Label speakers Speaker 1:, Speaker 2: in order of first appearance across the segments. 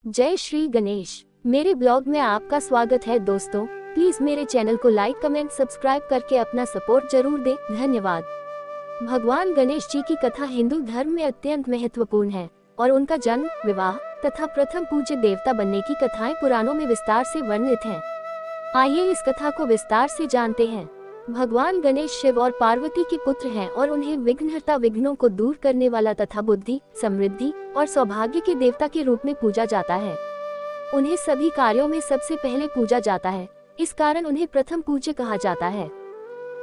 Speaker 1: जय श्री गणेश। मेरे ब्लॉग में आपका स्वागत है दोस्तों। प्लीज मेरे चैनल को लाइक कमेंट सब्सक्राइब करके अपना सपोर्ट जरूर दें। धन्यवाद। भगवान गणेश जी की कथा हिंदू धर्म में अत्यंत महत्वपूर्ण है और उनका जन्म, विवाह तथा प्रथम पूज्य देवता बनने की कथाएं पुराणों में विस्तार से वर्णित हैं। आइए इस कथा को विस्तार से जानते हैं। भगवान गणेश शिव और पार्वती के पुत्र हैं और उन्हें विघ्नहर्ता, विघ्नों को दूर करने वाला तथा बुद्धि, समृद्धि और सौभाग्य के देवता के रूप में पूजा जाता है। उन्हें सभी कार्यों में सबसे पहले पूजा जाता है, इस कारण उन्हें प्रथम पूज्य कहा जाता है।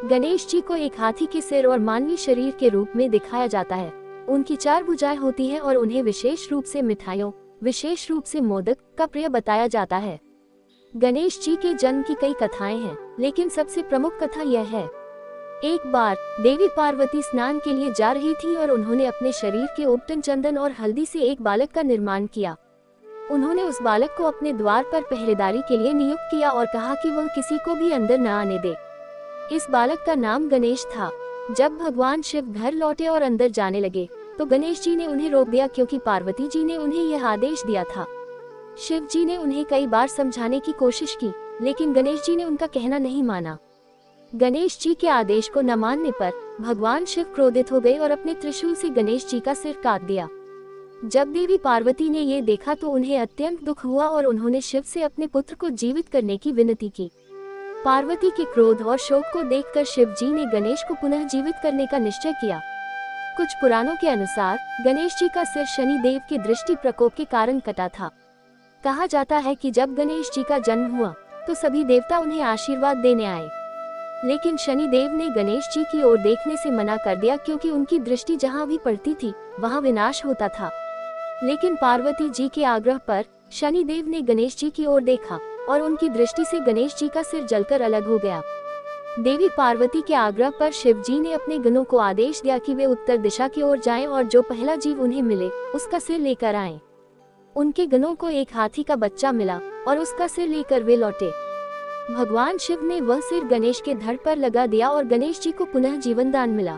Speaker 1: गणेश जी को एक हाथी के सिर और मानवीय शरीर के रूप में दिखाया जाता है। उनकी 4 भुजाएं होती हैं और उन्हें विशेष रूप से मिठाइयों, विशेष रूप से मोदक का प्रिय बताया जाता है। गणेश जी के जन्म की कई कथाएं हैं, लेकिन सबसे प्रमुख कथा यह है। एक बार देवी पार्वती स्नान के लिए जा रही थी और उन्होंने अपने शरीर के उपटन, चंदन और हल्दी से एक बालक का निर्माण किया। उन्होंने उस बालक को अपने द्वार पर पहरेदारी के लिए नियुक्त किया और कहा कि वह किसी को भी अंदर न आने दे। इस बालक का नाम गणेश था। जब भगवान शिव घर लौटे और अंदर जाने लगे तो गणेश जी ने उन्हें रोक दिया, क्योंकि पार्वती जी ने उन्हें यह आदेश दिया था। शिव जी ने उन्हें कई बार समझाने की कोशिश की, लेकिन गणेश जी ने उनका कहना नहीं माना। गणेश जी के आदेश को न मानने पर भगवान शिव क्रोधित हो गए और अपने त्रिशूल से गणेश जी का सिर काट दिया। जब देवी पार्वती ने ये देखा तो उन्हें अत्यंत दुख हुआ और उन्होंने शिव से अपने पुत्र को जीवित करने की विनती की। पार्वती के क्रोध और शोक को देखकर शिव जी ने गणेश को पुनः जीवित करने का निश्चय किया। कुछ पुराणों के अनुसार गणेश जी का सिर शनि देव के दृष्टि प्रकोप के कारण कटा था। कहा जाता है कि जब गणेश जी का जन्म हुआ तो सभी देवता उन्हें आशीर्वाद देने आए, लेकिन शनि देव ने गणेश जी की ओर देखने से मना कर दिया, क्योंकि उनकी दृष्टि जहां भी पड़ती थी वहां विनाश होता था। लेकिन पार्वती जी के आग्रह पर शनि देव ने गणेश जी की ओर देखा और उनकी दृष्टि से गणेश जी का सिर जलकर अलग हो गया। देवी पार्वती के आग्रह पर शिव जी ने अपने गणों को आदेश दिया कि वे उत्तर दिशा की ओर जाएं और जो पहला जीव उन्हें मिले उसका सिर लेकर आएं। उनके गणों को एक हाथी का बच्चा मिला और उसका सिर लेकर वे लौटे। भगवान शिव ने वह सिर गणेश के धड़ पर लगा दिया और गणेश जी को पुनः जीवन दान मिला।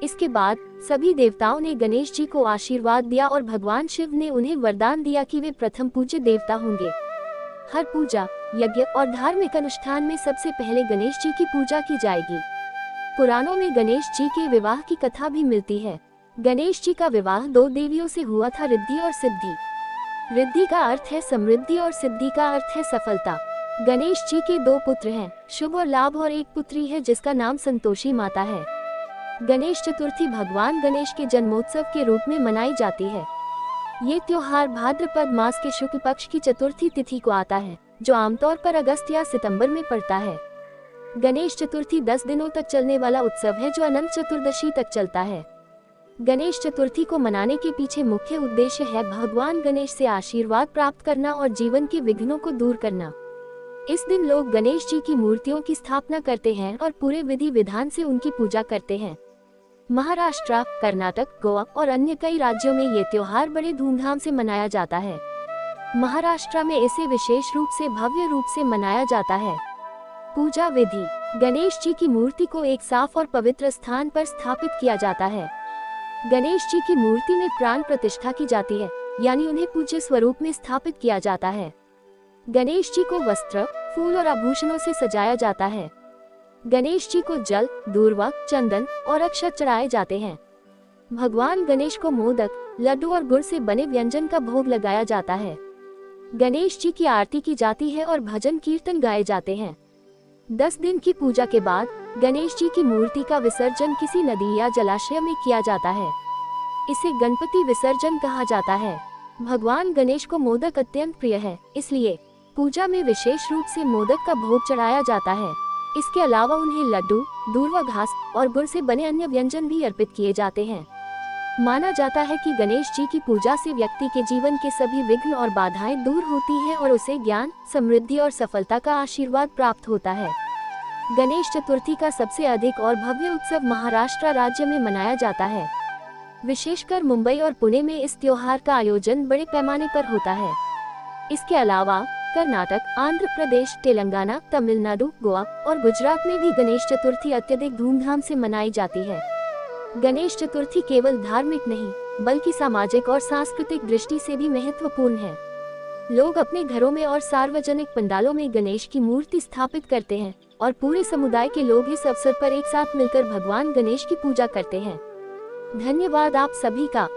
Speaker 1: इसके बाद सभी देवताओं ने गणेश जी को आशीर्वाद दिया और भगवान शिव ने उन्हें वरदान दिया कि वे प्रथम पूज्य देवता होंगे। हर पूजा, यज्ञ और धार्मिक अनुष्ठान में सबसे पहले गणेश जी की पूजा की जाएगी। पुराणों में गणेश जी के विवाह की कथा भी मिलती है। गणेश जी का विवाह 2 देवियों से हुआ था, रिद्धि और सिद्धि। रिद्धि का अर्थ है समृद्धि और सिद्धि का अर्थ है सफलता। गणेश जी के 2 पुत्र हैं, शुभ और लाभ, और एक पुत्री है जिसका नाम संतोषी माता है। गणेश चतुर्थी भगवान गणेश के जन्मोत्सव के रूप में मनाई जाती है। ये त्योहार भाद्रपद मास के शुक्ल पक्ष की चतुर्थी तिथि को आता है, जो आमतौर पर अगस्त या सितंबर में पड़ता है। गणेश चतुर्थी 10 दिनों तक चलने वाला उत्सव है, जो अनंत चतुर्दशी तक चलता है। गणेश चतुर्थी को मनाने के पीछे मुख्य उद्देश्य है भगवान गणेश से आशीर्वाद प्राप्त करना और जीवन के विघ्नों को दूर करना। इस दिन लोग गणेश जी की मूर्तियों की स्थापना करते हैं और पूरे विधि विधान से उनकी पूजा करते हैं। महाराष्ट्र, कर्नाटक, गोवा और अन्य कई राज्यों में ये त्योहार बड़े धूमधाम से मनाया जाता है। महाराष्ट्र में इसे विशेष रूप से भव्य रूप से मनाया जाता है। पूजा विधि: गणेश जी की मूर्ति को एक साफ और पवित्र स्थान पर स्थापित किया जाता है। गणेश जी की मूर्ति में प्राण प्रतिष्ठा की जाती है, यानी उन्हें पूज्य स्वरूप में स्थापित किया जाता है। गणेश जी को वस्त्र, फूल और आभूषणों से सजाया जाता है। गणेश जी को जल, दूर्वा, चंदन और अक्षत चढ़ाए जाते हैं। भगवान गणेश को मोदक, लड्डू और गुड़ से बने व्यंजन का भोग लगाया जाता है। गणेश जी की आरती की जाती है और भजन कीर्तन गाए जाते हैं। 10 दिन की पूजा के बाद गणेश जी की मूर्ति का विसर्जन किसी नदी या जलाशय में किया जाता है। इसे गणपति विसर्जन कहा जाता है। भगवान गणेश को मोदक अत्यंत प्रिय है, इसलिए पूजा में विशेष रूप से मोदक का भोग चढ़ाया जाता है। इसके अलावा उन्हें लड्डू, दूर्वा घास और गुड़ से बने अन्य व्यंजन भी अर्पित किए जाते हैं। माना जाता है कि गणेश जी की पूजा से व्यक्ति के जीवन के सभी विघ्न और बाधाएं दूर होती हैं और उसे ज्ञान, समृद्धि और सफलता का आशीर्वाद प्राप्त होता है। गणेश चतुर्थी का सबसे अधिक और भव्य उत्सव महाराष्ट्र राज्य में मनाया जाता है। विशेषकर मुंबई और पुणे में इस त्योहार का आयोजन बड़े पैमाने पर होता है। इसके अलावा कर्नाटक, आंध्र प्रदेश, तेलंगाना, तमिलनाडु, गोवा और गुजरात में भी गणेश चतुर्थी अत्यधिक धूमधाम से मनाई जाती है। गणेश चतुर्थी केवल धार्मिक नहीं, बल्कि सामाजिक और सांस्कृतिक दृष्टि से भी महत्वपूर्ण है। लोग अपने घरों में और सार्वजनिक पंडालों में गणेश की मूर्ति स्थापित करते हैं और पूरे समुदाय के लोग इस अवसर पर एक साथ मिलकर भगवान गणेश की पूजा करते हैं। धन्यवाद आप सभी का।